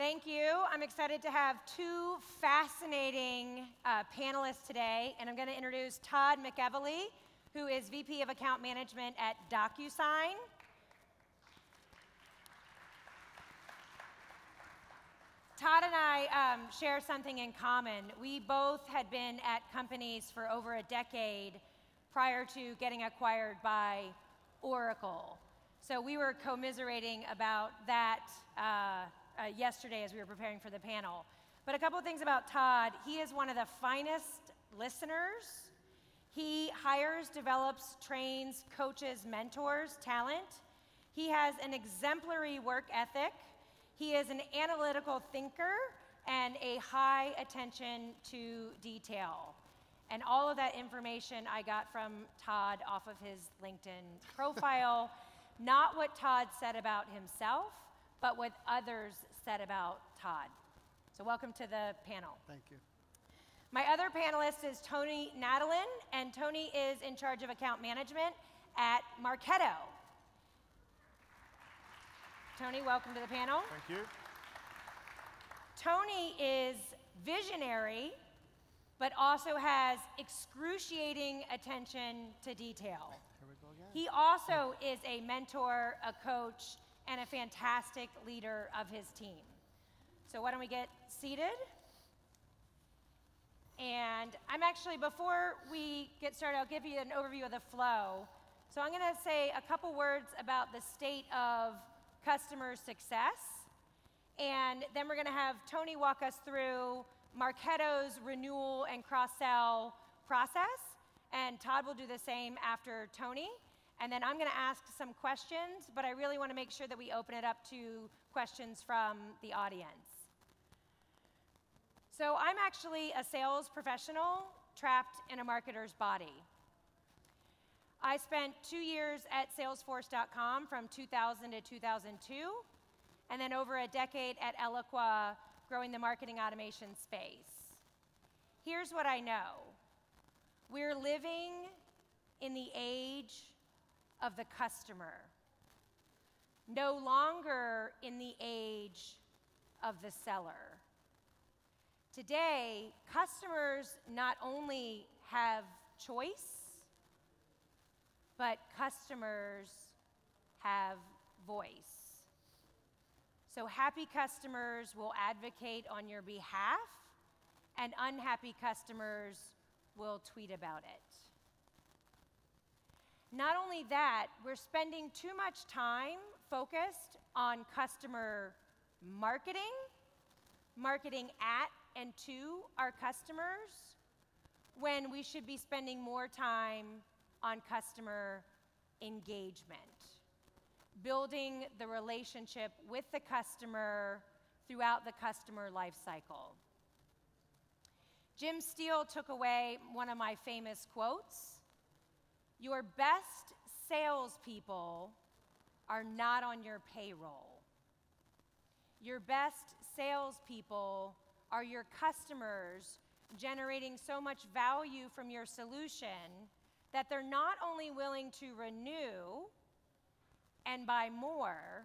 Thank you. I'm excited to have two fascinating panelists today, and I'm going to introduce Todd McEvely, who is VP of Account Management at DocuSign. Todd and I share something in common. We both had been at companies for over a decade prior to getting acquired by Oracle. So we were commiserating about that yesterday as we were preparing for the panel. But a couple of things about Todd. He is one of the finest listeners. He hires, develops, trains, coaches, mentors, talent. He has an exemplary work ethic. He is an analytical thinker and a high attention to detail. And all of that information I got from Todd off of his LinkedIn profile. Not what Todd said about himself, but what others said about Todd. So welcome to the panel. Thank you. My other panelist is Tony Nadalin, and Tony is in charge of account management at Marketo. Tony, welcome to the panel. Thank you. Tony is visionary, but also has excruciating attention to detail. Here we go again. He also is a mentor, a coach, and a fantastic leader of his team. So why don't we get seated? And I'm actually, before we get started, I'll give you an overview of the flow. So I'm going to say a couple words about the state of customer success, and then we're going to have Tony walk us through Marketo's renewal and cross-sell process, and Todd will do the same after Tony. And then I'm going to ask some questions, but I really want to make sure that we open it up to questions from the audience. So I'm actually a sales professional trapped in a marketer's body. I spent 2 years at Salesforce.com from 2000 to 2002, and then over a decade at Eloqua growing the marketing automation space. Here's what I know. We're living in the age of the customer, no longer in the age of the seller. Today, customers not only have choice, but customers have voice. So happy customers will advocate on your behalf, and unhappy customers will tweet about it. Not only that, we're spending too much time focused on customer marketing, marketing at and to our customers, when we should be spending more time on customer engagement, building the relationship with the customer throughout the customer life cycle. Jim Steele took away one of my famous quotes: "Your best salespeople are not on your payroll. Your best salespeople are your customers generating so much value from your solution that they're not only willing to renew and buy more,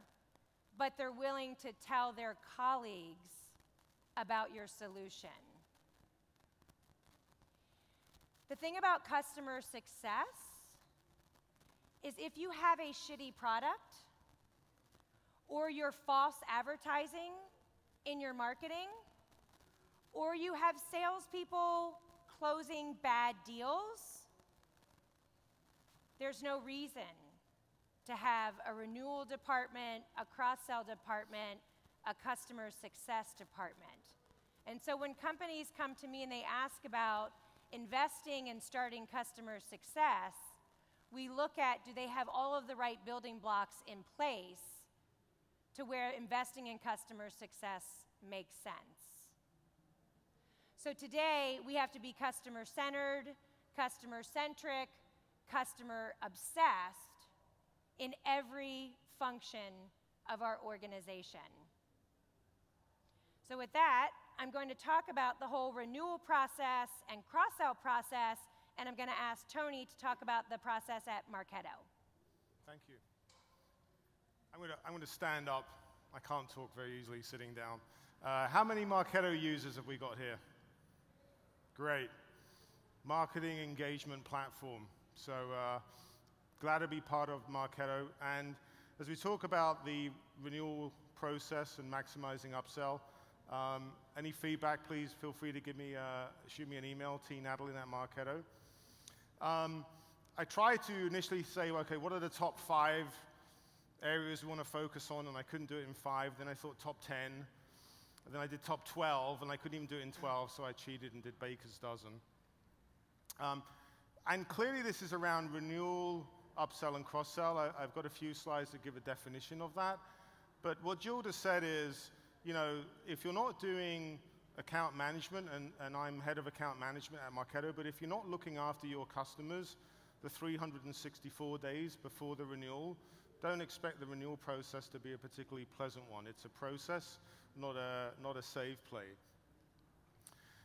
but they're willing to tell their colleagues about your solution." The thing about customer success is if you have a shitty product or you're false advertising in your marketing, or you have salespeople closing bad deals, there's no reason to have a renewal department, a cross-sell department, a customer success department. And so when companies come to me and they ask about investing and starting customer success, we look at, do they have all of the right building blocks in place to where investing in customer success makes sense? So today, we have to be customer-centered, customer-centric, customer-obsessed in every function of our organization. So with that, I'm going to talk about the whole renewal process and cross-sell process, and I'm going to ask Tony to talk about the process at Marketo. Thank you. I'm going to stand up I can't talk very easily sitting down. How many Marketo users have we got here? Great. Marketing engagement platform. So glad to be part of Marketo. And as we talk about the renewal process and maximizing upsell, any feedback, please feel free to shoot me an email, tnadlin@Marketo. I tried to initially say, okay, what are the top 5 areas we want to focus on, and I couldn't do it in 5. Then I thought top 10, and then I did top 12, and I couldn't even do it in 12, so I cheated and did baker's dozen. And clearly this is around renewal, upsell, and cross-sell. I've got a few slides that give a definition of that. But what Jill just said is, you know, if you're not doing account management, and I'm head of account management at Marketo, but if you're not looking after your customers the 364 days before the renewal, don't expect the renewal process to be a particularly pleasant one. It's a process, not a save play.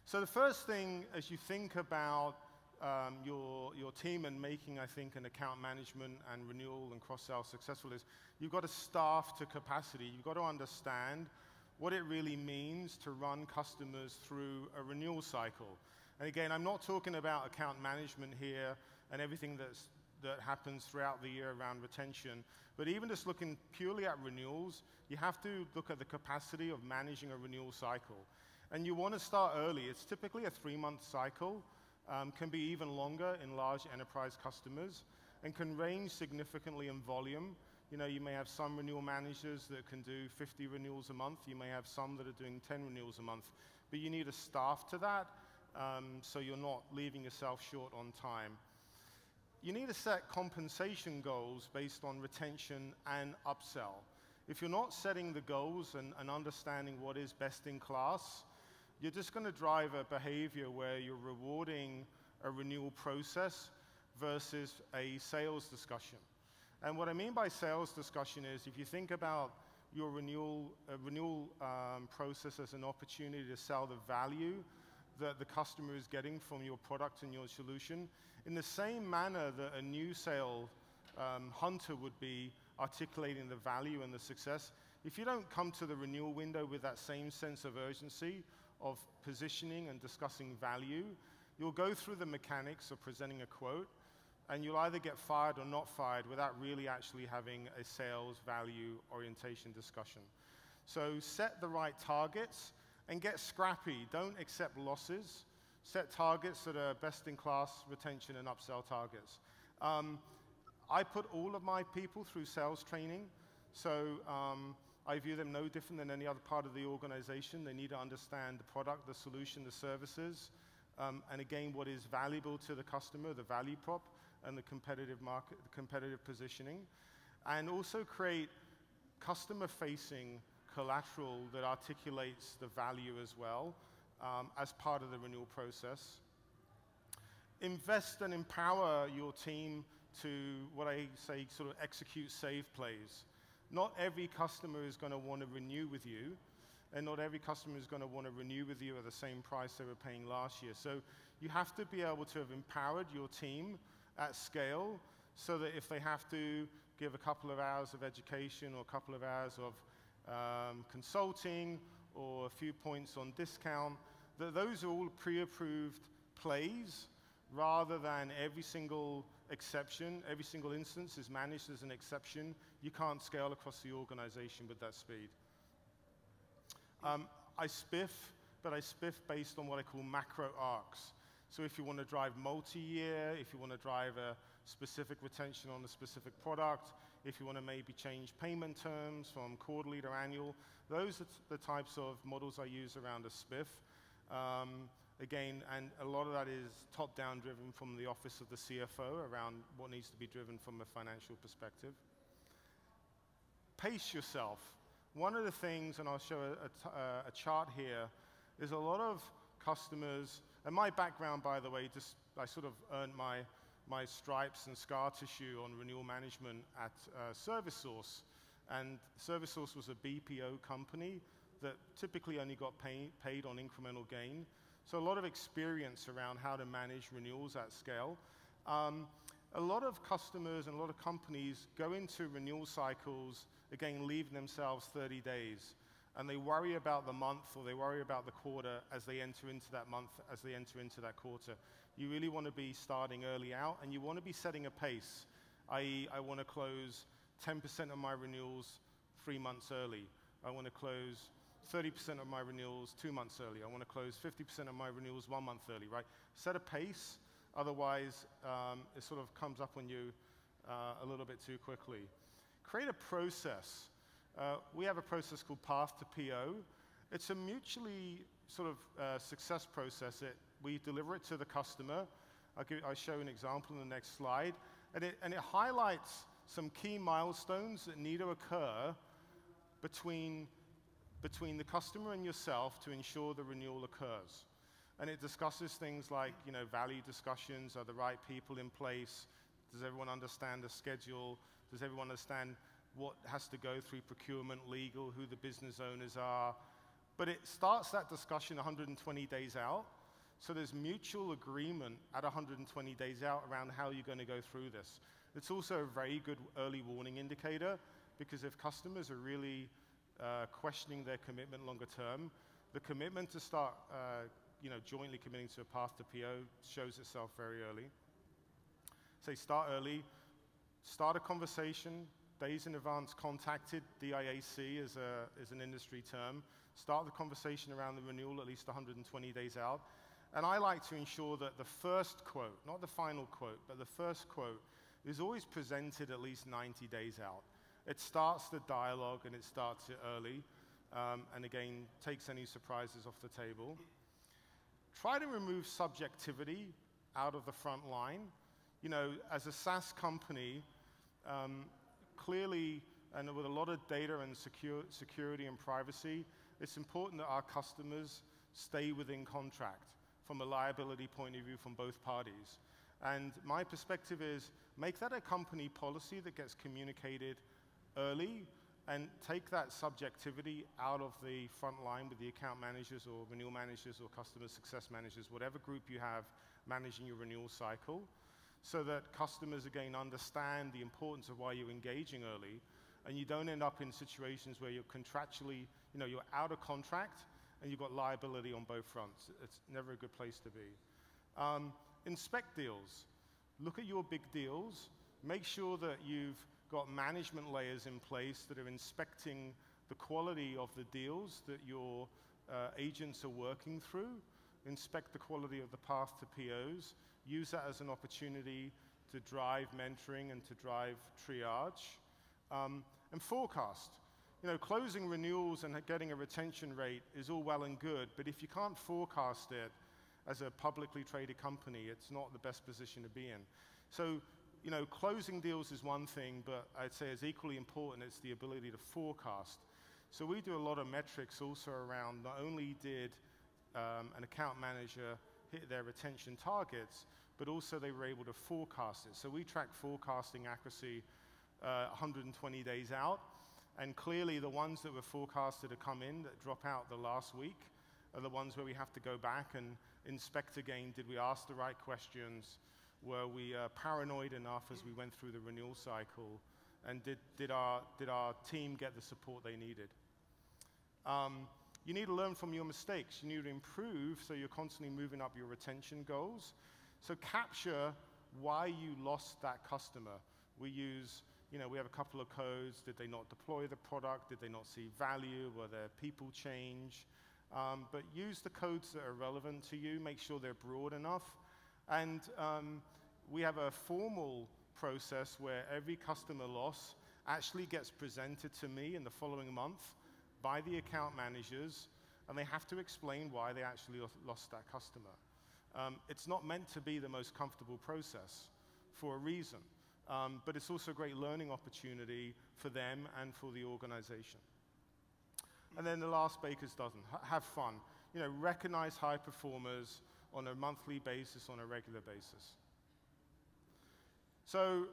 So the first thing, as you think about your team and making, I think, an account management and renewal and cross-sell successful is you've got to staff to capacity. You've got to understand what it really means to run customers through a renewal cycle. And again, I'm not talking about account management here and everything that happens throughout the year around retention, but even just looking purely at renewals, you have to look at the capacity of managing a renewal cycle. And you want to start early. It's typically a 3-month cycle, can be even longer in large enterprise customers, and can range significantly in volume. You know, you may have some renewal managers that can do 50 renewals a month. You may have some that are doing 10 renewals a month. But you need a staff to that, so you're not leaving yourself short on time. You need to set compensation goals based on retention and upsell. If you're not setting the goals and understanding what is best in class, you're just going to drive a behavior where you're rewarding a renewal process versus a sales discussion. And what I mean by sales discussion is if you think about your renewal process as an opportunity to sell the value that the customer is getting from your product and your solution, in the same manner that a new sale hunter would be articulating the value and the success, if you don't come to the renewal window with that same sense of urgency of positioning and discussing value, you'll go through the mechanics of presenting a quote, and you'll either get fired or not fired without really actually having a sales value orientation discussion. So set the right targets and get scrappy. Don't accept losses. Set targets that are best-in-class retention and upsell targets. I put all of my people through sales training, so I view them no different than any other part of the organization. They need to understand the product, the solution, the services, and again, what is valuable to the customer, the value prop, and the competitive market, the competitive positioning, and also create customer-facing collateral that articulates the value as well as part of the renewal process. Invest and empower your team to, what I say, sort of execute save plays. Not every customer is going to want to renew with you, and not every customer is going to want to renew with you at the same price they were paying last year. So you have to be able to have empowered your team at scale so that if they have to give a couple of hours of education or a couple of hours of consulting or a few points on discount, that those are all pre-approved plays rather than every single exception, every single instance is managed as an exception. You can't scale across the organization with that speed. I spiff, but I spiff based on what I call macro arcs. So if you want to drive multi-year, if you want to drive a specific retention on a specific product, if you want to maybe change payment terms from quarterly to annual, those are the types of models I use around a spiff. Again, and a lot of that is top-down driven from the office of the CFO around what needs to be driven from a financial perspective. Pace yourself. One of the things, and I'll show a chart here, is a lot of customers, and my background, by the way, I sort of earned my stripes and scar tissue on renewal management at ServiceSource. And ServiceSource was a BPO company that typically only got paid on incremental gain. So a lot of experience around how to manage renewals at scale. A lot of customers and a lot of companies go into renewal cycles again, leaving themselves 30 days. And they worry about the month or they worry about the quarter as they enter into that month, as they enter into that quarter. You really want to be starting early out, and you want to be setting a pace, i.e., I want to close 10% of my renewals 3 months early. I want to close 30% of my renewals 2 months early. I want to close 50% of my renewals 1 month early, right? Set a pace, otherwise it sort of comes up on you a little bit too quickly. Create a process. We have a process called Path to PO. It's a mutually sort of success process. We deliver it to the customer. I'll show an example in the next slide. And it highlights some key milestones that need to occur between the customer and yourself to ensure the renewal occurs. And it discusses things like, value discussions, are the right people in place? Does everyone understand the schedule? Does everyone understand what has to go through procurement, legal, who the business owners are? But it starts that discussion 120 days out. So there's mutual agreement at 120 days out around how you're going to go through this. It's also a very good early warning indicator, because if customers are really questioning their commitment longer term, the commitment to start jointly committing to a path to PO shows itself very early. Say start early, start a conversation, days in advance contacted, DIAC is an industry term. Start the conversation around the renewal at least 120 days out. And I like to ensure that the first quote, not the final quote, but the first quote is always presented at least 90 days out. It starts the dialogue and it starts it early, and again, takes any surprises off the table. Try to remove subjectivity out of the front line. As a SaaS company, clearly, and with a lot of data and security and privacy, it's important that our customers stay within contract from a liability point of view from both parties. And my perspective is, make that a company policy that gets communicated early, and take that subjectivity out of the front line with the account managers or renewal managers or customer success managers, whatever group you have managing your renewal cycle, so that customers, again, understand the importance of why you're engaging early, and you don't end up in situations where you're contractually, you're out of contract and you've got liability on both fronts. It's never a good place to be. Inspect deals. Look at your big deals. Make sure that you've got management layers in place that are inspecting the quality of the deals that your agents are working through. Inspect the quality of the path to POs. Use that as an opportunity to drive mentoring and to drive triage. And forecast. Closing renewals and getting a retention rate is all well and good, but if you can't forecast it as a publicly traded company, it's not the best position to be in. So, closing deals is one thing, but I'd say as equally important, it's the ability to forecast. So we do a lot of metrics also around not only did an account manager hit their retention targets, but also they were able to forecast it. So we track forecasting accuracy 120 days out. And clearly the ones that were forecasted to come in that drop out the last week are the ones where we have to go back and inspect again. Did we ask the right questions? Were we paranoid enough as we went through the renewal cycle? And did our team get the support they needed? You need to learn from your mistakes. You need to improve, so you're constantly moving up your retention goals. So capture why you lost that customer. We have a couple of codes. Did they not deploy the product? Did they not see value? Were there people change? But use the codes that are relevant to you. Make sure they're broad enough. And we have a formal process where every customer loss actually gets presented to me in the following month by the account managers, and they have to explain why they actually lost that customer. It's not meant to be the most comfortable process for a reason. But it's also a great learning opportunity for them and for the organization. And then the last baker's dozen, have fun. Recognize high performers on a monthly basis, on a regular basis. So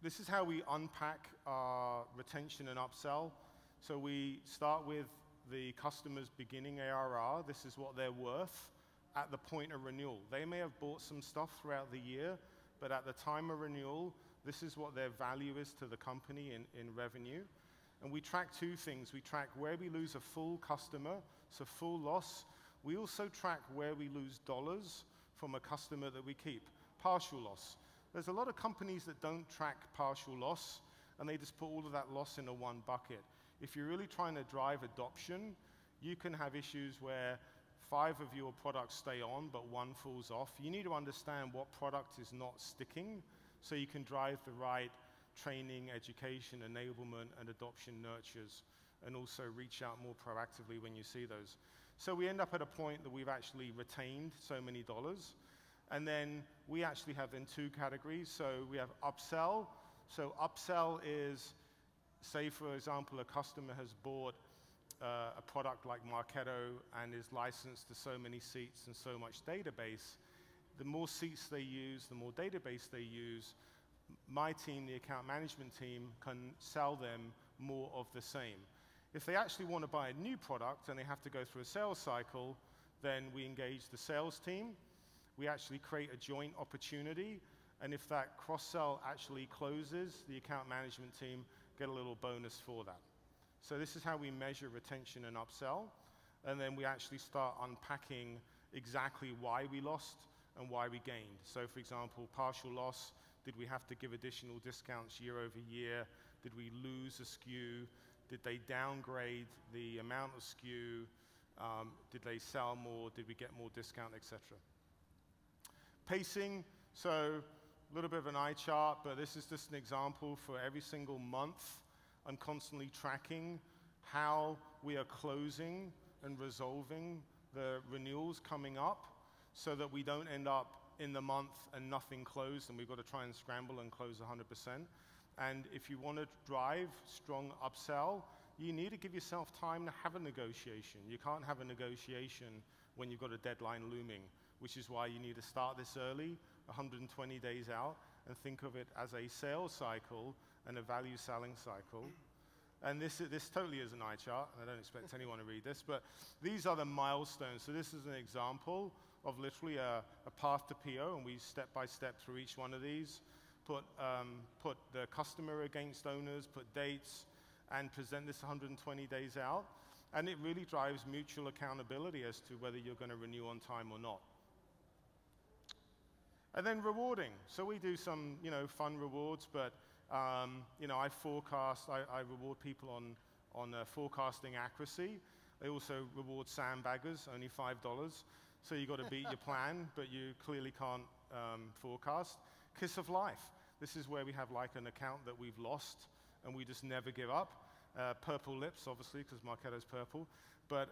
this is how we unpack our retention and upsell. So we start with the customer's beginning ARR. This is what they're worth at the point of renewal. They may have bought some stuff throughout the year, but at the time of renewal, This is what their value is to the company in revenue. And we track two things. We track where we lose a full customer, so full loss. We also track where we lose dollars from a customer that we keep, partial loss. There's a lot of companies that don't track partial loss, and they just put all of that loss into one bucket. If you're really trying to drive adoption, you can have issues where 5 of your products stay on, but 1 falls off. You need to understand what product is not sticking so you can drive the right training, education, enablement, and adoption nurtures, and also reach out more proactively when you see those. So we end up at a point that we've actually retained so many dollars. And then we actually have in 2 categories. So we have upsell. So upsell is, say for example, a customer has bought a product like Marketo and is licensed to so many seats and so much database. The more seats they use, the more database they use, my team, the account management team, can sell them more of the same. If they actually want to buy a new product and they have to go through a sales cycle, then we engage the sales team. We actually create a joint opportunity, and if that cross-sell actually closes, the account management team get a little bonus for that. So this is how we measure retention and upsell, and then we actually start unpacking exactly why we lost and why we gained. So for example, partial loss, did we have to give additional discounts year over year? Did we lose a SKU? Did they downgrade the amount of SKU? Did they sell more? Did we get more discount, etc.? Pacing, so a little bit of an eye chart, but this is just an example for every single month. I'm constantly tracking how we are closing and resolving the renewals coming up so that we don't end up in the month and nothing closed and we've got to try and scramble and close 100%. And if you want to drive strong upsell, you need to give yourself time to have a negotiation. You can't have a negotiation when you've got a deadline looming, which is why you need to start this early, 120 days out, and think of it as a sales cycle and a value selling cycle. And this totally is an eye chart, and I don't expect anyone to read this, but these are the milestones. So this is an example of literally a path to PO, and we step by step through each one of these, put the customer against owners, put dates, and present this 120 days out. And it really drives mutual accountability as to whether you're going to renew on time or not. And then rewarding. So we do some, fun rewards, but I forecast. I reward people on forecasting accuracy. I also reward sandbaggers, only $5. So you got to beat your plan, but you clearly can't forecast. Kiss of life. This is where we have like an account that we've lost, and we just never give up. Purple lips, obviously, because Marketo's purple. But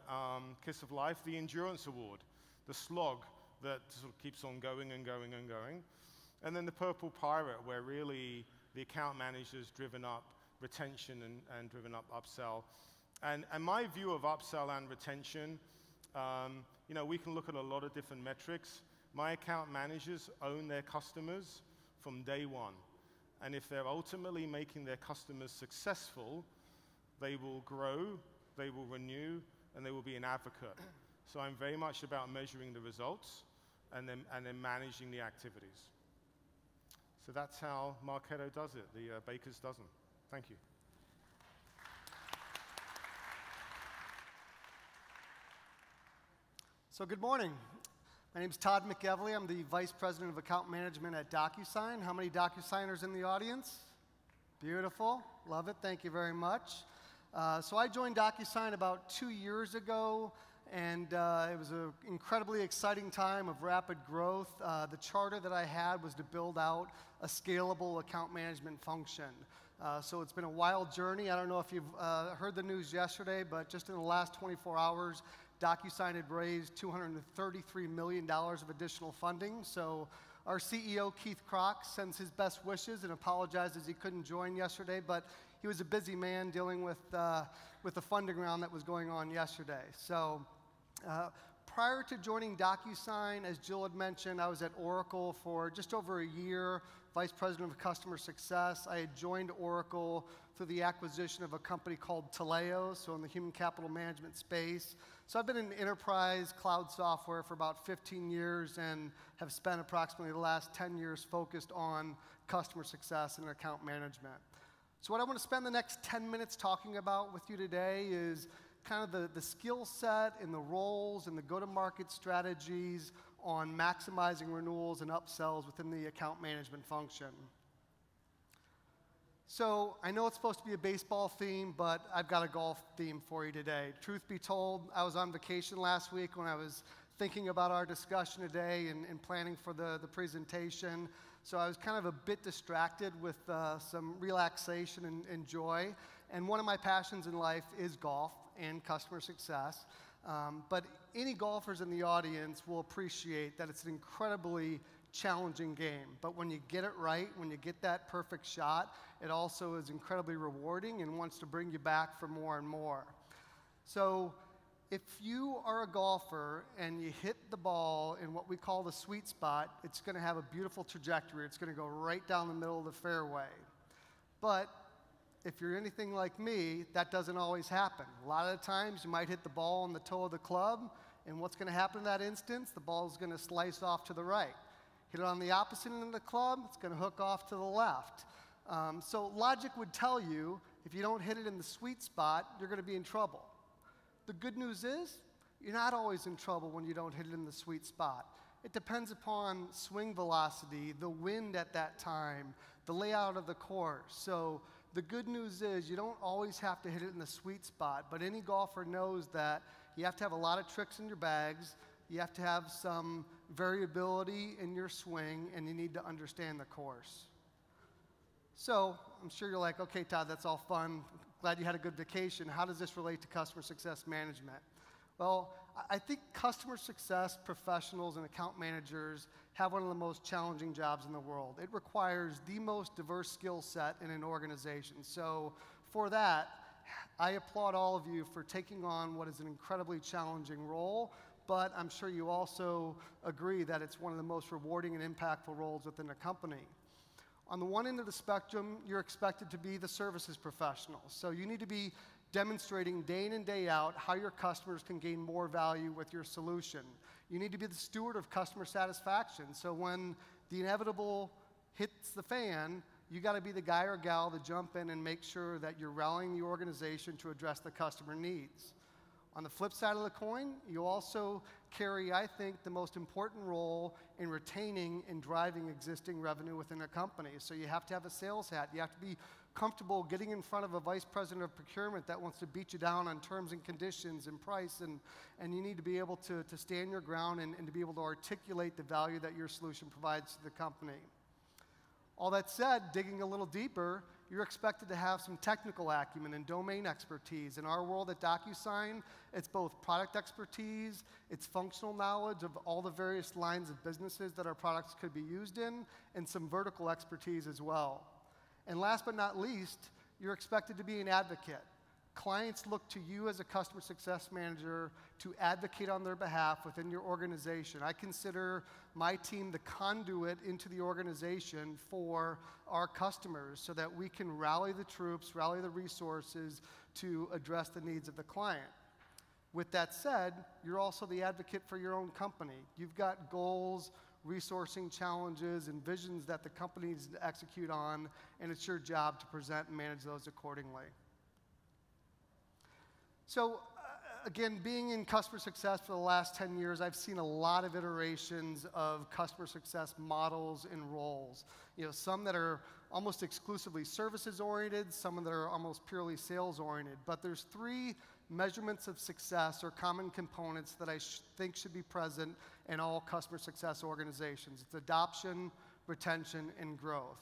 Kiss of life, the endurance award, the slog that sort of keeps on going and going and going. And then the purple pirate, where really the account manager's driven up retention and driven up upsell. And my view of upsell and retention, we can look at a lot of different metrics. My account managers own their customers from day one. And if they're ultimately making their customers successful, they will grow, they will renew, and they will be an advocate. So I'm very much about measuring the results and then managing the activities. So that's how Marketo does it, the Baker's dozen. Thank you. So good morning. My name is Todd McEvely. I'm the Vice President of Account Management at DocuSign. How many DocuSigners in the audience? Beautiful. Love it. Thank you very much. So I joined DocuSign about 2 years ago, and it was an incredibly exciting time of rapid growth. The charter that I had was to build out a scalable account management function. So it's been a wild journey. I don't know if you've heard the news yesterday, but just in the last 24 hours, DocuSign had raised $233 million of additional funding. So our CEO, Keith Krach, sends his best wishes and apologizes he couldn't join yesterday, but he was a busy man dealing with the funding round that was going on yesterday. So prior to joining DocuSign, as Jill had mentioned, I was at Oracle for just over a year, Vice President of Customer Success. I had joined Oracle through the acquisition of a company called Taleo, so in the human capital management space. So I've been in enterprise cloud software for about 15 years and have spent approximately the last 10 years focused on customer success and account management. So what I want to spend the next 10 minutes talking about with you today is kind of the skill set and the roles and the go-to-market strategies on maximizing renewals and upsells within the account management function. So I know it's supposed to be a baseball theme, but I've got a golf theme for you today. Truth be told, I was on vacation last week when I was thinking about our discussion today and planning for the presentation. So I was kind of a bit distracted with some relaxation and joy. And one of my passions in life is golf and customer success. But any golfers in the audience will appreciate that it's an incredibly challenging game. But when you get it right, when you get that perfect shot, it also is incredibly rewarding and wants to bring you back for more and more. So if you are a golfer and you hit the ball in what we call the sweet spot, it's going to have a beautiful trajectory. It's going to go right down the middle of the fairway. But if you're anything like me, that doesn't always happen. A lot of the times you might hit the ball on the toe of the club, and what's going to happen in that instance? The ball is going to slice off to the right. Hit it on the opposite end of the club, it's going to hook off to the left. So logic would tell you, if you don't hit it in the sweet spot, you're going to be in trouble. The good news is, you're not always in trouble when you don't hit it in the sweet spot. It depends upon swing velocity, the wind at that time, the layout of the course. So the good news is, you don't always have to hit it in the sweet spot, but any golfer knows that you have to have a lot of tricks in your bags, you have to have some variability in your swing, and you need to understand the course. So I'm sure you're like, okay, Todd, that's all fun. Glad you had a good vacation. How does this relate to customer success management? Well, I think customer success professionals and account managers have one of the most challenging jobs in the world. It requires the most diverse skill set in an organization. So for that, I applaud all of you for taking on what is an incredibly challenging role, but I'm sure you also agree that it's one of the most rewarding and impactful roles within a company. On the one end of the spectrum, you're expected to be the services professional. So you need to be demonstrating day in and day out how your customers can gain more value with your solution. You need to be the steward of customer satisfaction. So when the inevitable hits the fan, you got to be the guy or gal to jump in and make sure that you're rallying the organization to address the customer needs. On the flip side of the coin, you also carry, I think, the most important role in retaining and driving existing revenue within a company. So you have to have a sales hat. You have to be comfortable getting in front of a vice president of procurement that wants to beat you down on terms and conditions and price, and you need to be able to stand your ground and to be able to articulate the value that your solution provides to the company. All that said, digging a little deeper, you're expected to have some technical acumen and domain expertise. In our world at DocuSign, it's both product expertise, it's functional knowledge of all the various lines of businesses that our products could be used in, and some vertical expertise as well. And last but not least, you're expected to be an advocate. Clients look to you as a customer success manager to advocate on their behalf within your organization. I consider my team the conduit into the organization for our customers so that we can rally the troops, rally the resources to address the needs of the client. With that said, you're also the advocate for your own company. You've got goals, resourcing challenges, and visions that the company needs to execute on, and it's your job to present and manage those accordingly. So again, being in customer success for the last 10 years, I've seen a lot of iterations of customer success models and roles. You know, some that are almost exclusively services oriented, some that are almost purely sales oriented. But there's three measurements of success or common components that I think should be present in all customer success organizations. It's adoption, retention, and growth.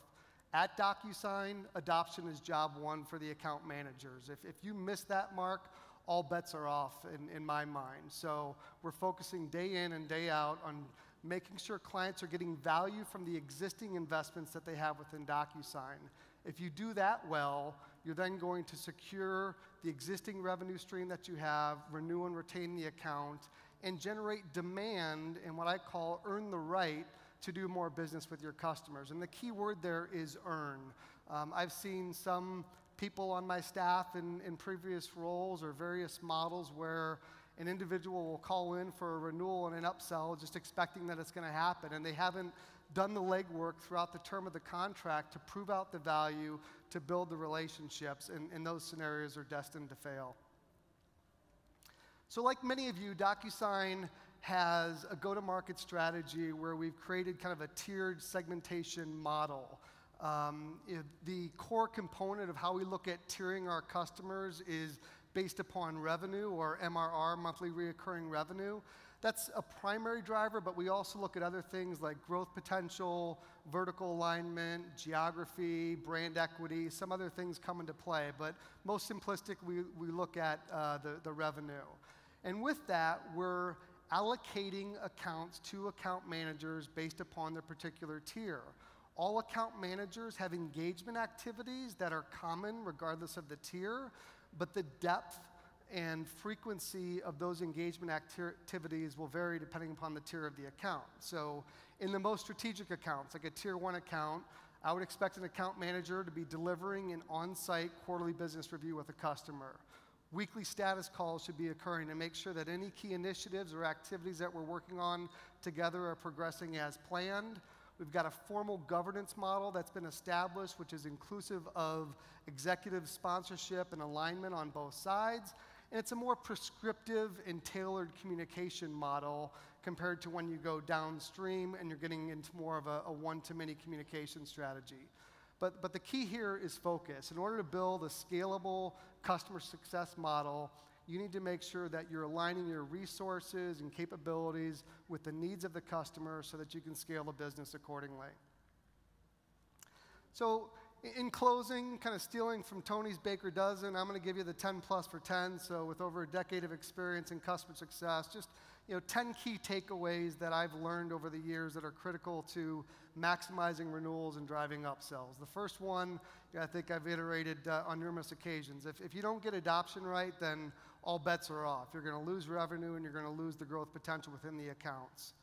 At DocuSign, adoption is job one for the account managers. If you miss that mark, all bets are off in my mind. So we're focusing day in and day out on making sure clients are getting value from the existing investments that they have within DocuSign. If you do that well, you're then going to secure the existing revenue stream that you have, renew and retain the account, and generate demand and what I call earn the right to do more business with your customers. And the key word there is earn. I've seen some people on my staff in previous roles or various models where an individual will call in for a renewal and an upsell just expecting that it's going to happen, and they haven't done the legwork throughout the term of the contract to prove out the value, to build the relationships, and those scenarios are destined to fail. So like many of you, DocuSign has a go-to-market strategy where we've created kind of a tiered segmentation model. The core component of how we look at tiering our customers is based upon revenue, or MRR, monthly recurring revenue. That's a primary driver, but we also look at other things like growth potential, vertical alignment, geography, brand equity, some other things come into play. But most simplistic, we look at the revenue. And with that, we're allocating accounts to account managers based upon their particular tier. All account managers have engagement activities that are common regardless of the tier, but the depth and frequency of those engagement activities will vary depending upon the tier of the account. So in the most strategic accounts, like a tier 1 account, I would expect an account manager to be delivering an on-site quarterly business review with a customer. Weekly status calls should be occurring to make sure that any key initiatives or activities that we're working on together are progressing as planned. We've got a formal governance model that's been established, which is inclusive of executive sponsorship and alignment on both sides. And it's a more prescriptive and tailored communication model compared to when you go downstream and you're getting into more of a one-to-many communication strategy. But the key here is focus. In order to build a scalable customer success model, you need to make sure that you're aligning your resources and capabilities with the needs of the customer so that you can scale the business accordingly. So in closing, kind of stealing from Tony's Baker Dozen, I'm going to give you the 10 plus for 10. So with over a decade of experience in customer success, just 10 key takeaways that I've learned over the years that are critical to maximizing renewals and driving upsells. The first one, I think I've iterated on numerous occasions. If you don't get adoption right, then all bets are off. You're going to lose revenue and you're going to lose the growth potential within the accounts.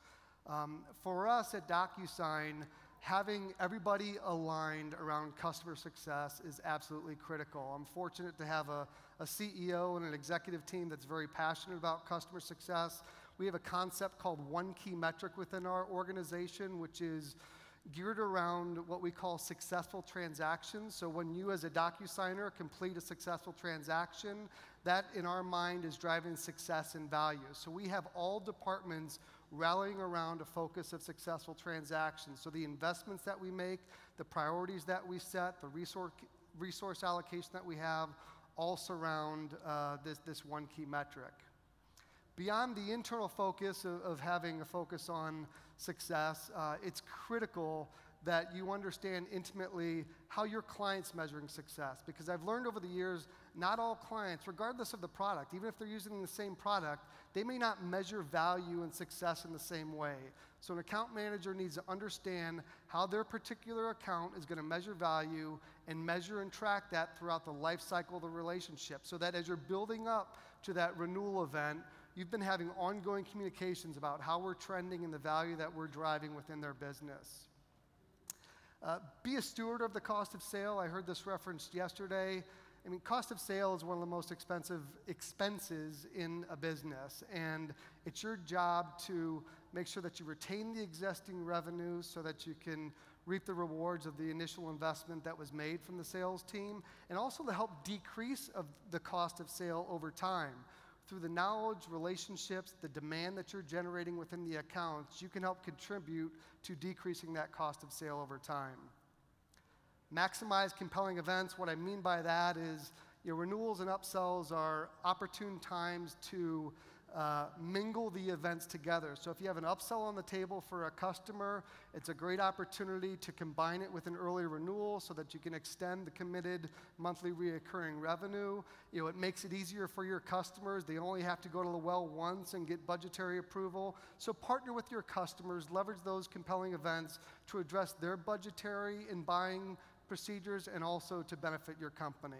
For us at DocuSign, having everybody aligned around customer success is absolutely critical. I'm fortunate to have a CEO and an executive team that's very passionate about customer success. We have a concept called one key metric within our organization, which is geared around what we call successful transactions. So when you as a DocuSigner complete a successful transaction, that in our mind is driving success and value. So we have all departments rallying around a focus of successful transactions. So the investments that we make, the priorities that we set, the resource allocation that we have, all surround this one key metric. Beyond the internal focus of having a focus on success, it's critical that you understand intimately how your client's measuring success. Because I've learned over the years, not all clients, regardless of the product, even if they're using the same product, they may not measure value and success in the same way. So an account manager needs to understand how their particular account is going to measure value and measure and track that throughout the life cycle of the relationship, so that as you're building up to that renewal event, you've been having ongoing communications about how we're trending and the value that we're driving within their business. Be a steward of the cost of sale. I heard this referenced yesterday. I mean, cost of sale is one of the most expensive expenses in a business, and it's your job to make sure that you retain the existing revenue so that you can reap the rewards of the initial investment that was made from the sales team, and also to help decrease of the cost of sale over time. Through the knowledge, relationships, the demand that you're generating within the accounts, you can help contribute to decreasing that cost of sale over time. Maximize compelling events. What I mean by that is renewals and upsells are opportune times to mingle the events together. So if you have an upsell on the table for a customer, it's a great opportunity to combine it with an early renewal so that you can extend the committed monthly recurring revenue. It makes it easier for your customers. They only have to go to the well once and get budgetary approval. So partner with your customers, leverage those compelling events to address their budgetary and buying procedures and also to benefit your company.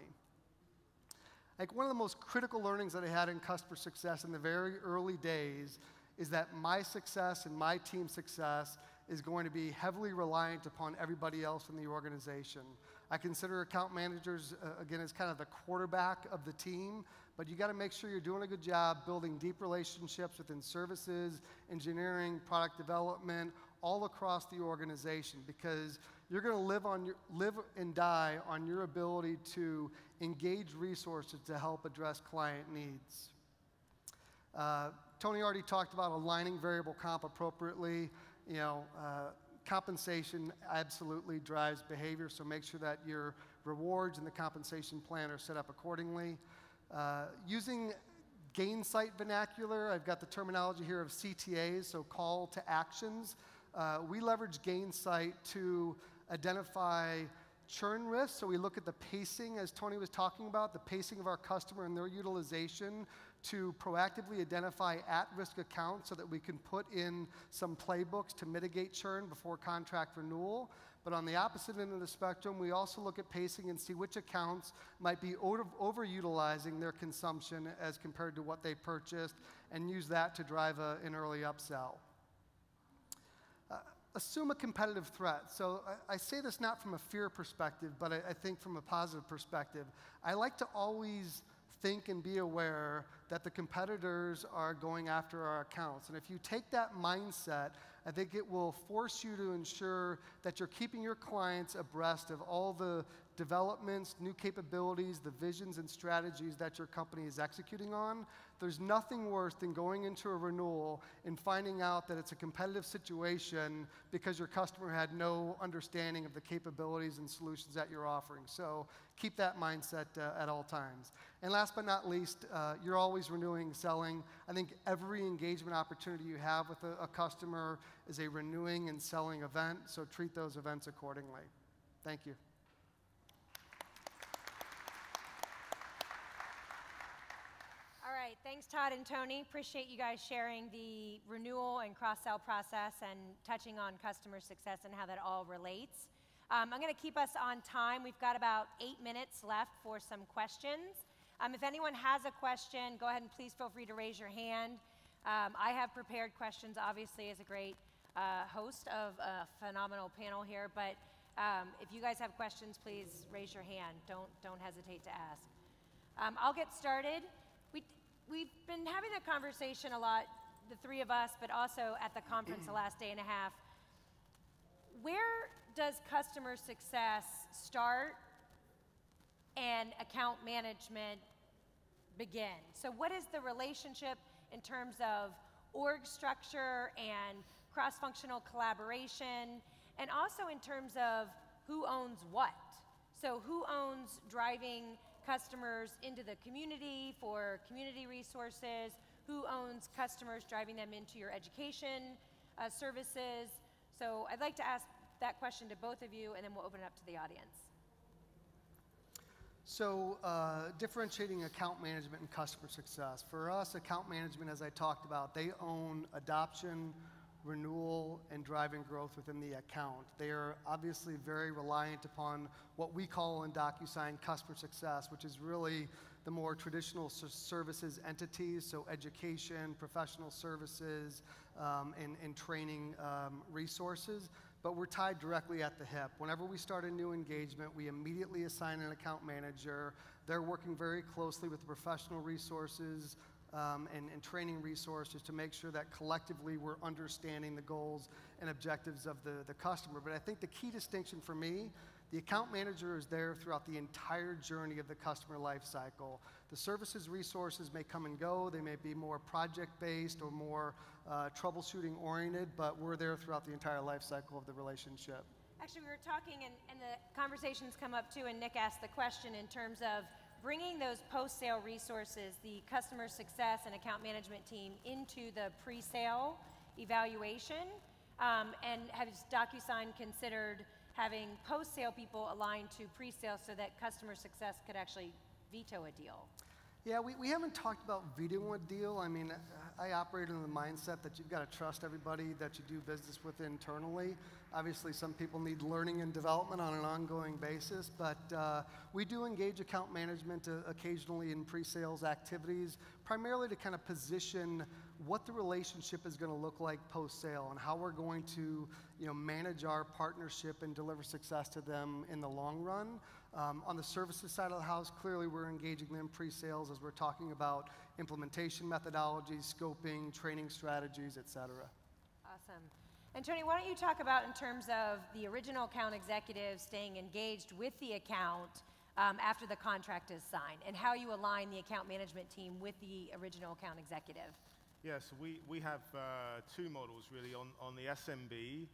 Like one of the most critical learnings that I had in customer success in the very early days is that my success and my team's success is going to be heavily reliant upon everybody else in the organization. I consider account managers, again, as kind of the quarterback of the team, but you got to make sure you're doing a good job building deep relationships within services, engineering, product development, all across the organization, because you're going to live and die on your ability to engage resources to help address client needs. Tony already talked about aligning variable comp appropriately. Compensation absolutely drives behavior, so make sure that your rewards and the compensation plan are set up accordingly. Using Gainsight vernacular, I've got the terminology here of CTAs, so call to actions. We leverage Gainsight to identify churn risks, so we look at the pacing, as Tony was talking about, the pacing of our customer and their utilization to proactively identify at-risk accounts so that we can put in some playbooks to mitigate churn before contract renewal. But on the opposite end of the spectrum, we also look at pacing and see which accounts might be overutilizing their consumption as compared to what they purchased, and use that to drive an early upsell. Assume a competitive threat. So I say this not from a fear perspective, but I think from a positive perspective. I like to always think and be aware that the competitors are going after our accounts. And if you take that mindset, I think it will force you to ensure that you're keeping your clients abreast of all the developments, new capabilities, the visions and strategies that your company is executing on. There's nothing worse than going into a renewal and finding out that it's a competitive situation because your customer had no understanding of the capabilities and solutions that you're offering. So keep that mindset at all times. And last but not least, you're always renewing, selling. I think every engagement opportunity you have with a customer is a renewing and selling event, so treat those events accordingly. Thank you. All right, thanks Todd and Tony. Appreciate you guys sharing the renewal and cross-sell process and touching on customer success and how that all relates. I'm going to keep us on time. We've got about 8 minutes left for some questions. If anyone has a question, go ahead and please feel free to raise your hand. I have prepared questions, obviously, as a great host of a phenomenal panel here, but if you guys have questions, please raise your hand. Don't hesitate to ask. I'll get started. We've been having a conversation a lot, the three of us, but also at the conference the last day and a half. Where does customer success start and account management begin? So what is the relationship in terms of org structure and cross-functional collaboration, and also in terms of who owns what? So who owns driving customers into the community for community resources? Who owns customers driving them into your education services? So I'd like to ask that question to both of you, and then we'll open it up to the audience. So differentiating account management and customer success. For us, account management, as I talked about, they own adoption, renewal, and driving growth within the account. They are obviously very reliant upon what we call in DocuSign customer success, which is really the more traditional services entities, so education, professional services, and training resources. But we're tied directly at the hip. Whenever we start a new engagement, we immediately assign an account manager. They're working very closely with the professional resources and training resources to make sure that collectively we're understanding the goals and objectives of the customer. But I think the key distinction for me, the account manager is there throughout the entire journey of the customer life cycle. The services resources may come and go. They may be more project-based or more troubleshooting oriented, but we're there throughout the entire life cycle of the relationship. Actually, we were talking, and the conversations come up too, and Nick asked the question in terms of bringing those post-sale resources, the customer success and account management team, into the pre-sale evaluation. And has DocuSign considered having post-sale people aligned to pre-sale so that customer success could actually veto a deal? Yeah, we haven't talked about vetoing a deal. I mean, I operate in the mindset that you've got to trust everybody that you do business with internally. Obviously, some people need learning and development on an ongoing basis, but we do engage account management occasionally in pre-sales activities, primarily to kind of position what the relationship is going to look like post-sale and how we're going to manage our partnership and deliver success to them in the long run. On the services side of the house, clearly we're engaging them pre-sales as we're talking about implementation methodologies, scoping, training strategies, et cetera. Awesome. And Tony, why don't you talk about in terms of the original account executive staying engaged with the account after the contract is signed, and how you align the account management team with the original account executive? Yes, we have two models really. On the SMB,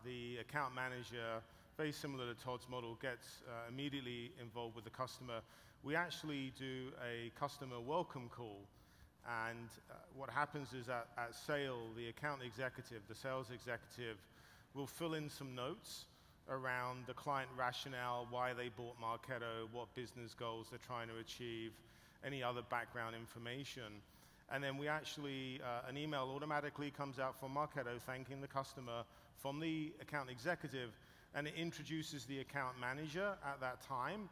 the account manager, very similar to Todd's model, gets immediately involved with the customer. We actually do a customer welcome call. And what happens is at sale, the account executive, the sales executive, will fill in some notes around the client rationale, why they bought Marketo, what business goals they're trying to achieve, any other background information. And then we actually, an email automatically comes out from Marketo thanking the customer from the account executive, and it introduces the account manager at that time.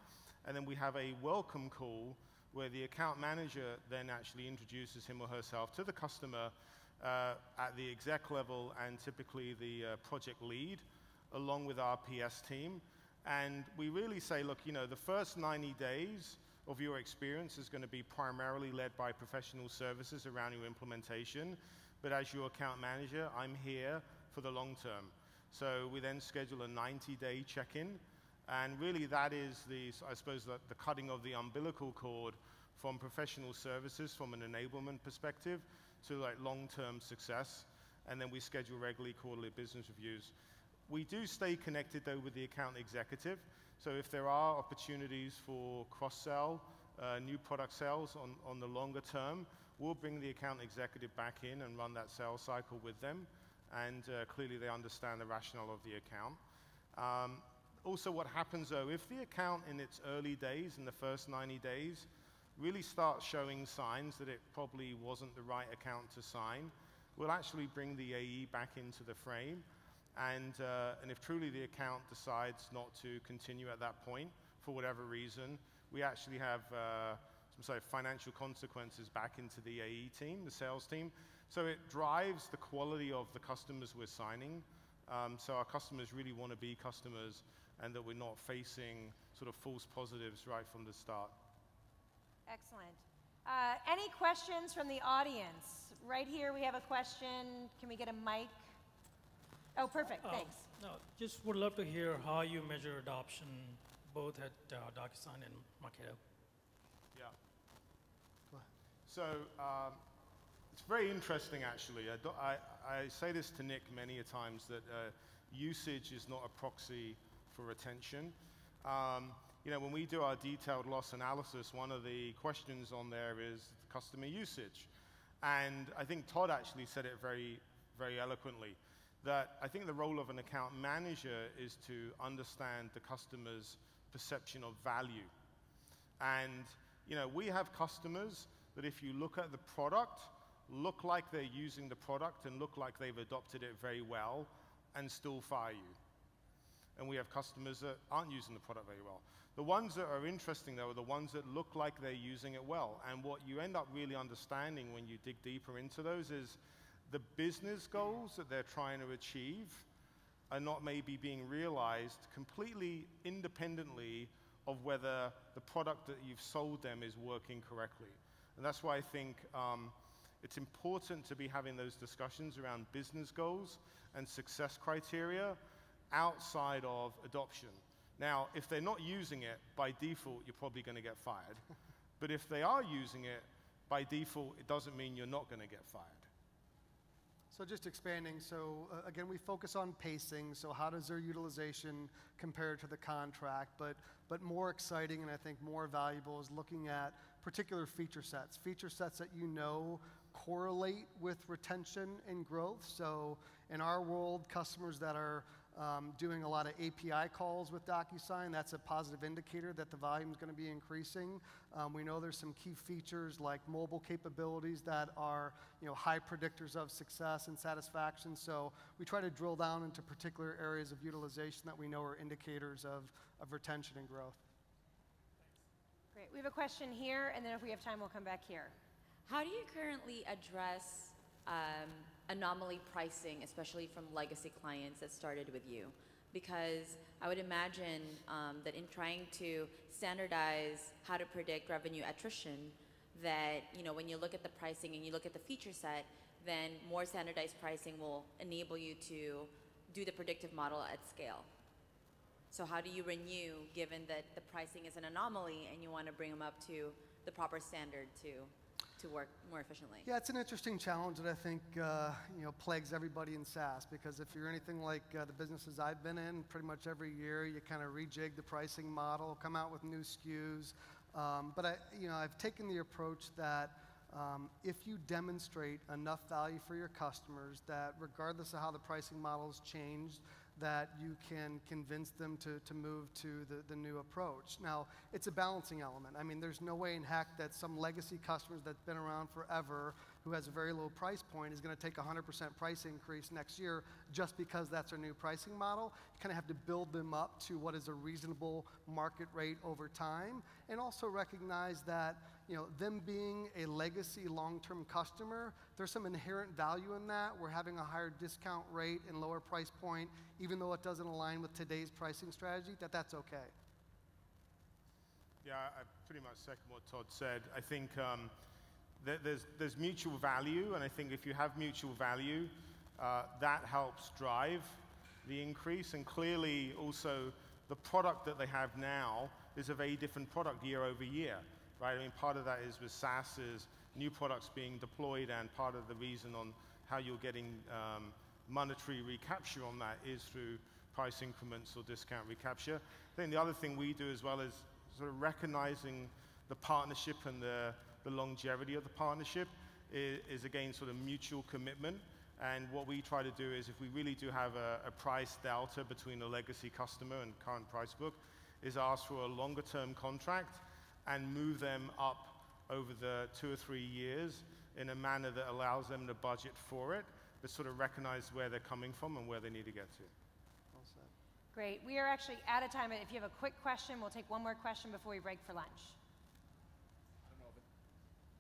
And then we have a welcome call where the account manager then actually introduces him or herself to the customer at the exec level, and typically the project lead, along with our PS team. And we really say, look, you know, the first 90 days of your experience is going to be primarily led by professional services around your implementation. But as your account manager, I'm here for the long term. So we then schedule a 90-day check-in. And really that is I suppose, the cutting of the umbilical cord from professional services from an enablement perspective to like long-term success. And then we schedule regularly quarterly business reviews. We do stay connected though with the account executive. So if there are opportunities for cross-sell, new product sales on the longer term, we'll bring the account executive back in and run that sales cycle with them. And clearly they understand the rationale of the account. Also what happens though, if the account in its early days, in the first 90 days, really starts showing signs that it probably wasn't the right account to sign, we'll actually bring the AE back into the frame. And if truly the account decides not to continue at that point, for whatever reason, we actually have some sort of financial consequences back into the AE team, the sales team. So it drives the quality of the customers we're signing. So our customers really want to be customers, and that we're not facing sort of false positives right from the start. Excellent. Any questions from the audience? Right here we have a question. Can we get a mic? Oh, perfect, thanks. No, just would love to hear how you measure adoption, both at DocuSign and Marketo. Yeah. Go ahead. So it's very interesting, actually. I say this to Nick many a times, that usage is not a proxy for retention. You know, when we do our detailed loss analysis, one of the questions on there is customer usage. And I think Todd actually said it very, very eloquently, that I think the role of an account manager is to understand the customer's perception of value. And you know, we have customers that if you look at the product, look like they're using the product and look like they've adopted it very well, and still fire you. And we have customers that aren't using the product very well. The ones that are interesting though are the ones that look like they're using it well. And what you end up really understanding when you dig deeper into those is the business goals that they're trying to achieve are not maybe being realized completely independently of whether the product that you've sold them is working correctly. And that's why I think it's important to be having those discussions around business goals and success criteria outside of adoption. Now, if they're not using it, by default, you're probably going to get fired. But if they are using it, by default, it doesn't mean you're not going to get fired. So just expanding, so again, we focus on pacing, so how does their utilization compare to the contract, but more exciting and I think more valuable is looking at particular feature sets that you know correlate with retention and growth. So in our world, customers that are doing a lot of API calls with DocuSign, that's a positive indicator that the volume is going to be increasing. We know there's some key features like mobile capabilities that are, you know, high predictors of success and satisfaction. So we try to drill down into particular areas of utilization that we know are indicators of retention and growth. Great. We have a question here, and then if we have time, we'll come back here. How do you currently address anomaly pricing, especially from legacy clients that started with you? Because I would imagine that in trying to standardize how to predict revenue attrition, that, you know, when you look at the pricing and you look at the feature set, then more standardized pricing will enable you to do the predictive model at scale. So how do you renew given that the pricing is an anomaly and you want to bring them up to the proper standard to work more efficiently? Yeah, it's an interesting challenge that I think plagues everybody in SaaS, because if you're anything like the businesses I've been in, pretty much every year you kind of rejig the pricing model, come out with new SKUs. But I've taken the approach that if you demonstrate enough value for your customers, that regardless of how the pricing model's changed, that you can convince them to move to the new approach. Now, it's a balancing element. I mean, there's no way in heck that some legacy customers that's been around forever, who has a very low price point, is going to take a 100% price increase next year just because that's our new pricing model. You kind of have to build them up to what is a reasonable market rate over time, and also recognize that them being a legacy long-term customer, there's some inherent value in that. We're having a higher discount rate and lower price point, even though it doesn't align with today's pricing strategy, that's okay. Yeah, I pretty much second what Todd said. I think there's mutual value, and I think if you have mutual value, that helps drive the increase. And clearly, also, the product that they have now is a very different product year over year, right? I mean, part of that is with SaaS is new products being deployed, and part of the reason on how you're getting monetary recapture on that is through price increments or discount recapture. I think the other thing we do as well is sort of recognizing the partnership and the longevity of the partnership is again sort of mutual commitment. And what we try to do is, if we really do have a price delta between a legacy customer and current price book, is ask for a longer term contract and move them up over the 2 or 3 years in a manner that allows them to budget for it, but sort of recognize where they're coming from and where they need to get to. Well said. Great. We are actually out of time. If you have a quick question, we'll take one more question before we break for lunch.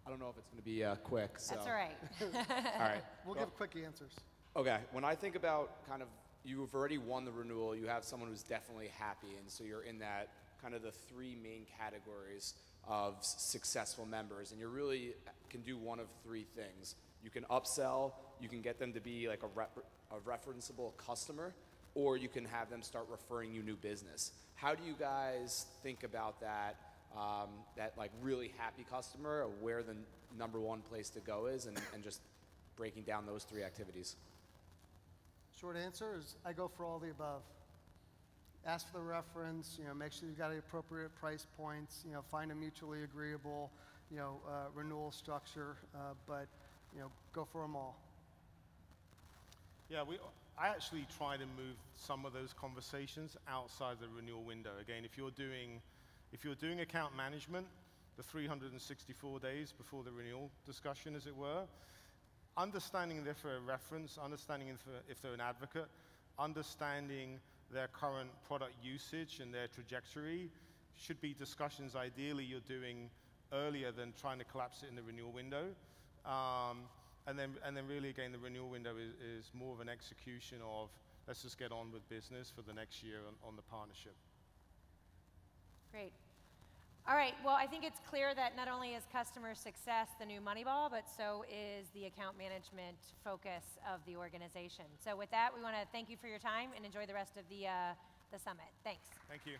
I don't know if it's going to be quick. So. That's all right. All right. We'll give quick answers. Okay. When I think about kind of, you've already won the renewal, you have someone who's definitely happy, and so you're in that kind of the 3 main categories of successful members, and you really can do one of 3 things. You can upsell, you can get them to be like a referenceable customer, or you can have them start referring you new business. How do you guys think about that, that like really happy customer, or where the number 1 place to go is, and just breaking down those 3 activities? Short answer is I go for all the above. Ask for the reference, make sure you've got the appropriate price points, find a mutually agreeable, renewal structure, but go for them all. Yeah, I actually try to move some of those conversations outside the renewal window. Again, if you're doing account management, the 364 days before the renewal discussion, as it were, understanding if they're a reference, understanding if they're an advocate, understanding their current product usage and their trajectory should be discussions ideally you're doing earlier than trying to collapse it in the renewal window. And then really, again, the renewal window is more of an execution of let's just get on with business for the next year on the partnership. Great. All right. Well, I think it's clear that not only is customer success the new Moneyball, but so is the account management focus of the organization. So with that, we want to thank you for your time and enjoy the rest of the summit. Thanks. Thank you.